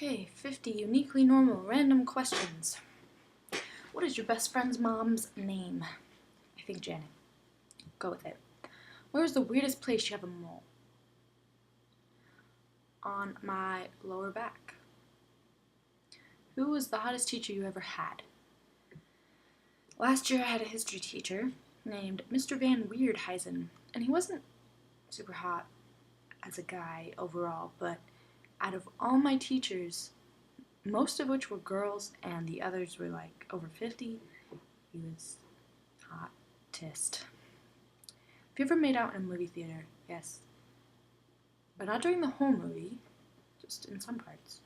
Okay, 50 uniquely normal random questions. What is your best friend's mom's name? I think Janet. Go with it. Where is the weirdest place you have a mole? On my lower back. Who was the hottest teacher you ever had? Last year I had a history teacher named Mr. Van Weirdheisen, and he wasn't super hot as a guy overall, but out of all my teachers, most of which were girls and the others were like over 50, he was hottest. Have you ever made out in a movie theater? Yes. But not during the whole movie, just in some parts.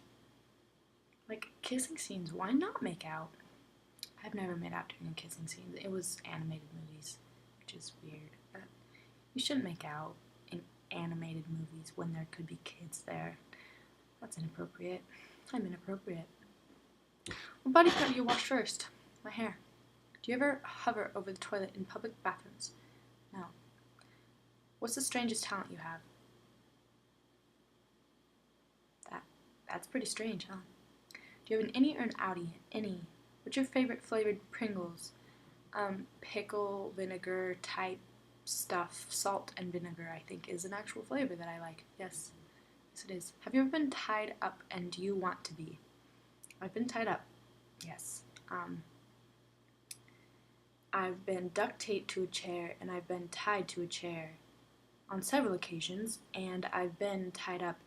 Like kissing scenes, why not make out? I've never made out during a kissing scene. It was animated movies, which is weird. But you shouldn't make out in animated movies when there could be kids there. That's inappropriate. I'm inappropriate. What body part do you wash first? My hair. Do you ever hover over the toilet in public bathrooms? No. What's the strangest talent you have? That's pretty strange, huh? Do you have an innie or an outie? Innie. What's your favorite flavored Pringles? Pickle, vinegar type stuff. Salt and vinegar, I think, is an actual flavor that I like. Yes. Yes, it is. Have you ever been tied up and do you want to be? I've been tied up. Yes. I've been duct taped to a chair and I've been tied to a chair on several occasions, and I've been tied up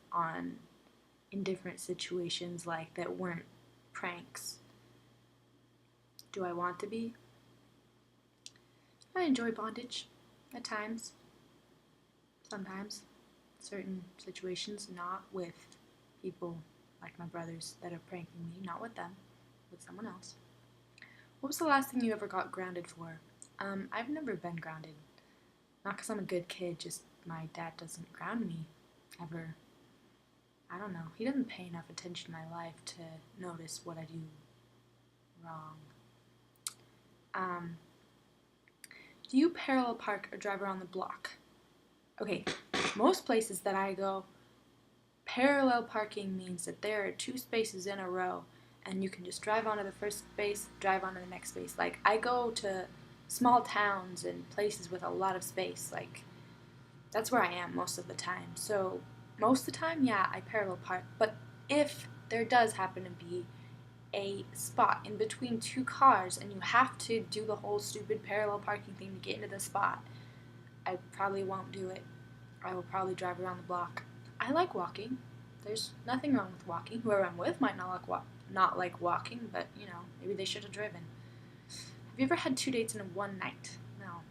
in different situations like that weren't pranks. Do I want to be? I enjoy bondage at times. Sometimes. Certain situations, not with people like my brothers that are pranking me, not with them, with someone else. What was the last thing you ever got grounded for? I've never been grounded. Not because I'm a good kid, just my dad doesn't ground me ever. I don't know. He doesn't pay enough attention in my life to notice what I do wrong. Do you parallel park or drive around the block? Okay, most places that I go, parallel parking means that there are two spaces in a row and you can just drive onto the first space, drive onto the next space. Like, I go to small towns and places with a lot of space. Like, that's where I am most of the time. So, most of the time, yeah, I parallel park. But if there does happen to be a spot in between two cars and you have to do the whole stupid parallel parking thing to get into the spot, I probably won't do it. I will probably drive around the block. I like walking. There's nothing wrong with walking. Whoever I'm with might not like walking, but, you know, maybe they should have driven. Have you ever had 2 dates in one night? No.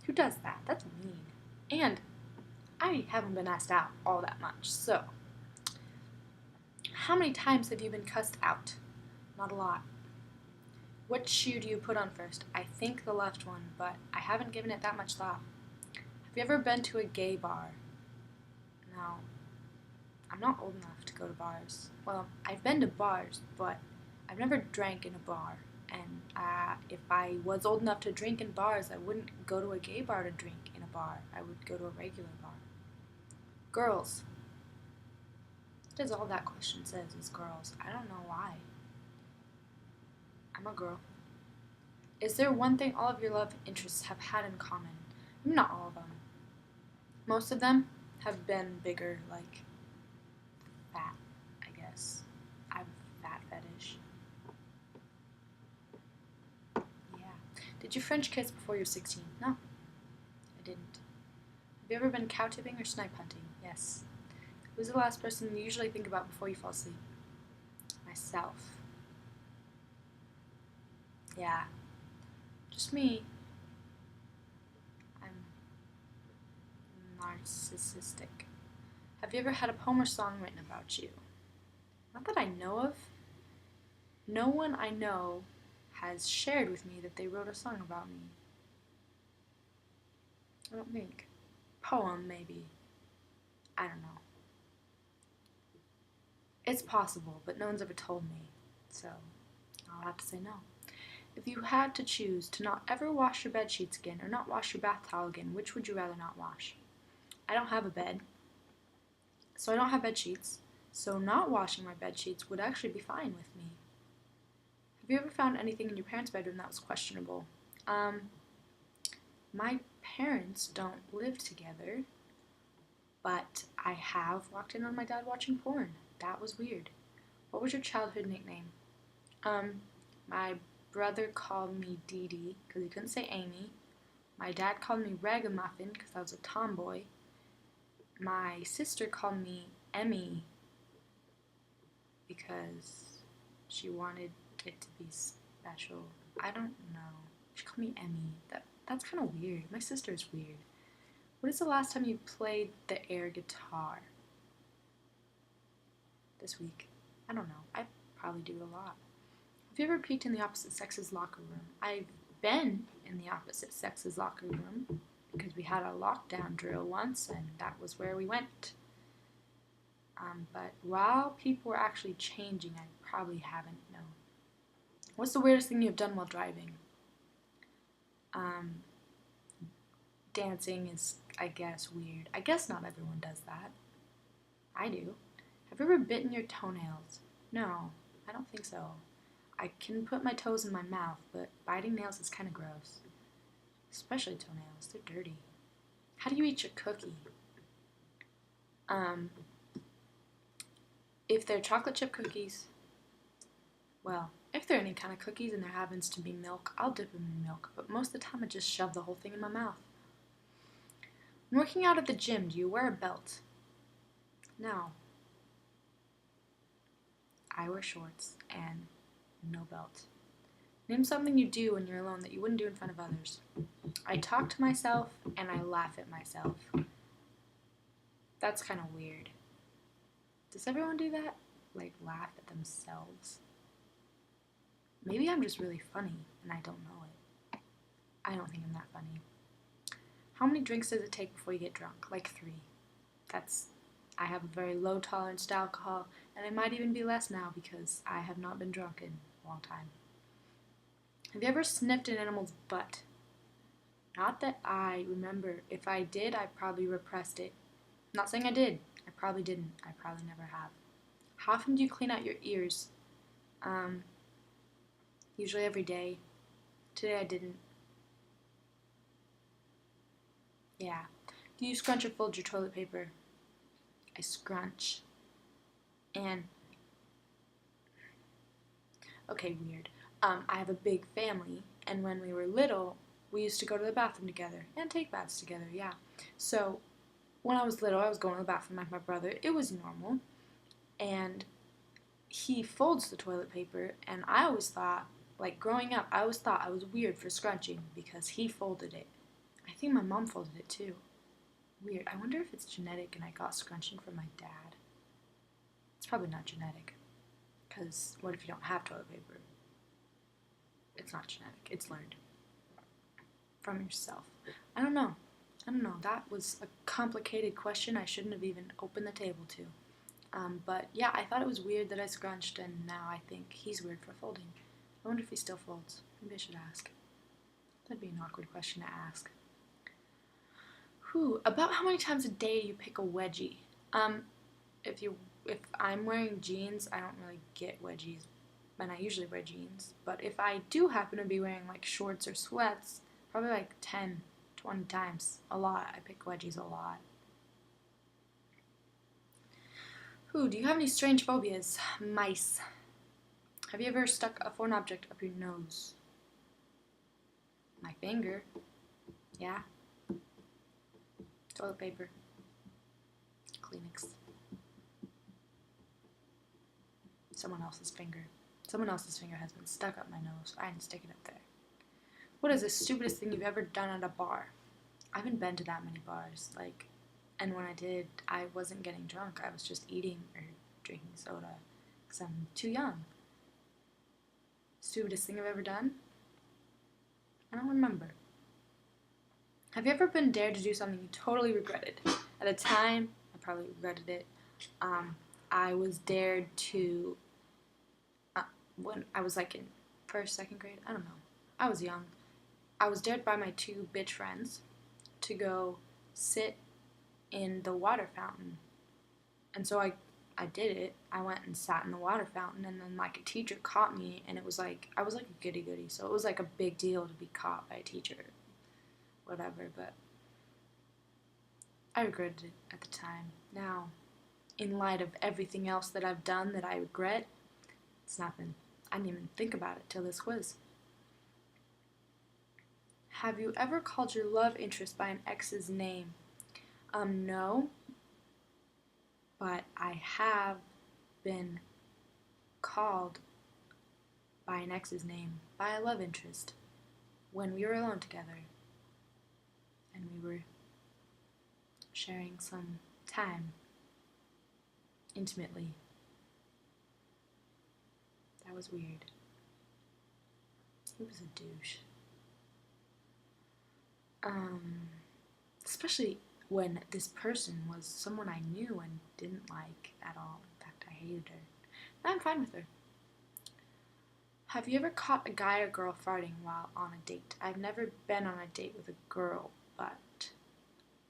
Who does that? That's mean. And I haven't been asked out all that much, so. How many times have you been cussed out? Not a lot. What shoe do you put on first? I think the left one, but I haven't given it that much thought. Have you ever been to a gay bar? No. I'm not old enough to go to bars. Well, I've been to bars, but I've never drank in a bar. And if I was old enough to drink in bars, I wouldn't go to a gay bar to drink in a bar. I would go to a regular bar. Girls. That is all that question says, is girls. I don't know why. I'm a girl. Is there one thing all of your love interests have had in common? Not all of them. Most of them have been bigger, like fat, I guess. I have a fat fetish. Yeah. Did you French kiss before you were 16? No, I didn't. Have you ever been cow tipping or snipe hunting? Yes. Who's the last person you usually think about before you fall asleep? Myself. Yeah. Just me. I'm narcissistic. Have you ever had a poem or song written about you? Not that I know of. No one I know has shared with me that they wrote a song about me. I don't think. Poem, maybe. I don't know. It's possible, but no one's ever told me, so I'll have to say no. If you had to choose to not ever wash your bed sheets again or not wash your bath towel again, which would you rather not wash? I don't have a bed, so I don't have bed sheets, So not washing my bed sheets would actually be fine with me. Have you ever found anything in your parents' bedroom that was questionable? My parents don't live together, but I have walked in on my dad watching porn. That was weird. What was your childhood nickname? My brother called me Dee Dee because he couldn't say Amy. My dad called me Ragamuffin because I was a tomboy. My sister called me Emmy because she wanted it to be special. I don't know. She called me Emmy. That's kind of weird. My sister is weird. What is the last time you played the air guitar? This week. I don't know. I probably do a lot. Have you ever peeked in the opposite sex's locker room? I've been in the opposite sex's locker room because we had a lockdown drill once and that was where we went. But while people were actually changing, I probably haven't, no. What's the weirdest thing you've done while driving? Dancing is, I guess, weird. I guess not everyone does that. I do. Have you ever bitten your toenails? No, I don't think so. I can put my toes in my mouth, but biting nails is kind of gross. Especially toenails, they're dirty. How do you eat your cookie? If they're chocolate chip cookies, well, if they're any kind of cookies and there happens to be milk, I'll dip them in milk, but most of the time I just shove the whole thing in my mouth. When working out at the gym, do you wear a belt? No. I wear shorts and no belt. Name something you do when you're alone that you wouldn't do in front of others. I talk to myself and I laugh at myself. That's kind of weird. Does everyone do that? Like laugh at themselves? Maybe I'm just really funny and I don't know it. I don't think I'm that funny. How many drinks does it take before you get drunk? Like 3. I have a very low tolerance to alcohol, and it might even be less now because I have not been drunk in a long time. Have you ever sniffed an animal's butt? Not that I remember. If I did, I probably repressed it. I'm not saying I did. I probably didn't. I probably never have. How often do you clean out your ears? Usually every day. Today I didn't. Yeah. Do you scrunch or fold your toilet paper? I scrunch. And okay, weird. I have a big family, and when we were little, we used to go to the bathroom together and take baths together, yeah. So when I was little, I was going to the bathroom with my brother. It was normal, and he folds the toilet paper, and I always thought, like growing up, I always thought I was weird for scrunching because he folded it. I think my mom folded it too. Weird. I wonder if it's genetic and I got scrunching from my dad. It's probably not genetic, because what if you don't have toilet paper? It's not genetic. It's learned from yourself. I don't know. That was a complicated question I shouldn't have even opened the table to. But yeah, I thought it was weird that I scrunched, and now I think he's weird for folding. I wonder if he still folds. Maybe I should ask. That'd be an awkward question to ask. About how many times a day do you pick a wedgie? If I'm wearing jeans, I don't really get wedgies, and I usually wear jeans. But if I do happen to be wearing like shorts or sweats, probably like 10, 20 times. A lot. I pick wedgies a lot. Do you have any strange phobias? Mice. Have you ever stuck a foreign object up your nose? My finger. Yeah. Toilet paper. Kleenex. Someone else's finger. Someone else's finger has been stuck up my nose. I didn't stick it up there. What is the stupidest thing you've ever done at a bar? I haven't been to that many bars. And when I did, I wasn't getting drunk. I was just eating or drinking soda because I'm too young. Stupidest thing I've ever done? I don't remember. Have you ever been dared to do something you totally regretted? At the time, I probably regretted it. I was dared to, when I was like in first, second grade, I don't know. I was young. I was dared by my 2 bitch friends to go sit in the water fountain. And so I I did it. I went and sat in the water fountain, and then like a teacher caught me, and it was like I was like a goody goody, so it was like a big deal to be caught by a teacher, whatever. But I regretted it at the time. Now, in light of everything else that I've done that I regret, it's nothing. I didn't even think about it till this quiz. Have you ever called your love interest by an ex's name? No, but I have been called by an ex's name by a love interest when we were alone together and we were sharing some time intimately. That was weird. He was a douche. Especially when this person was someone I knew and didn't like at all. In fact, I hated her. But I'm fine with her. Have you ever caught a guy or girl farting while on a date? I've never been on a date with a girl,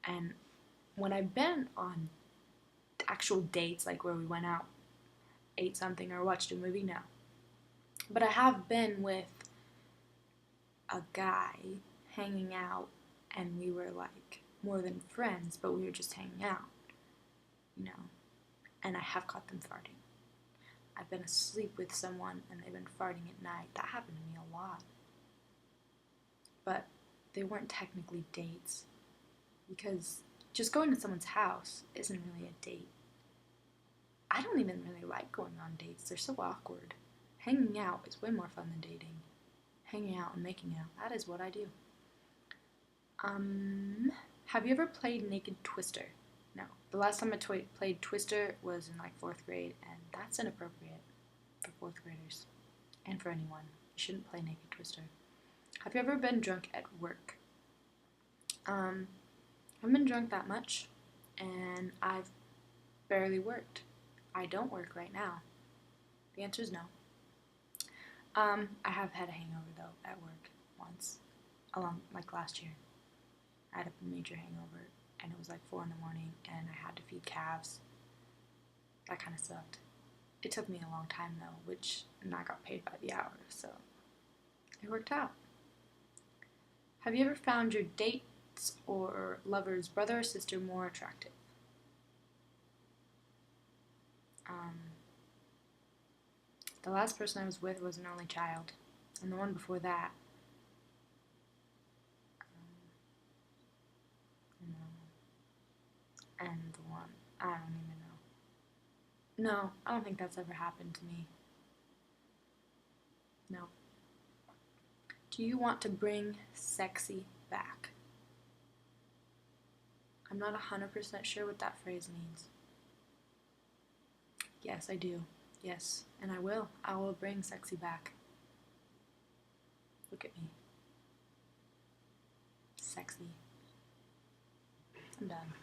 and when I've been on actual dates, like where we went out, ate something, or watched a movie, no. But I have been with a guy hanging out, and we were like more than friends, but we were just hanging out, you know. And I have caught them farting. I've been asleep with someone and they've been farting at night. That happened to me a lot. But they weren't technically dates because just going to someone's house isn't really a date. I don't even really like going on dates. They're so awkward. Hanging out is way more fun than dating. Hanging out and making out, that is what I do. Have you ever played Naked Twister? No. The last time I played Twister was in like 4th grade, and that's inappropriate for 4th graders and for anyone. You shouldn't play Naked Twister. Have you ever been drunk at work? I haven't been drunk that much, and I've barely worked. I don't work right now. The answer is no. I have had a hangover though at work once, like last year. I had a major hangover, and it was like 4 in the morning, and I had to feed calves. That kind of sucked. It took me a long time though, and I got paid by the hour, so it worked out. Have you ever found your date's or lover's brother or sister more attractive? The last person I was with was an only child, and the one before that, no. And the one, I don't even know. No, I don't think that's ever happened to me. No. Do you want to bring sexy back? I'm not 100% sure what that phrase means. Yes, I do. Yes, and I will. I will bring sexy back. Look at me. Sexy. I'm done.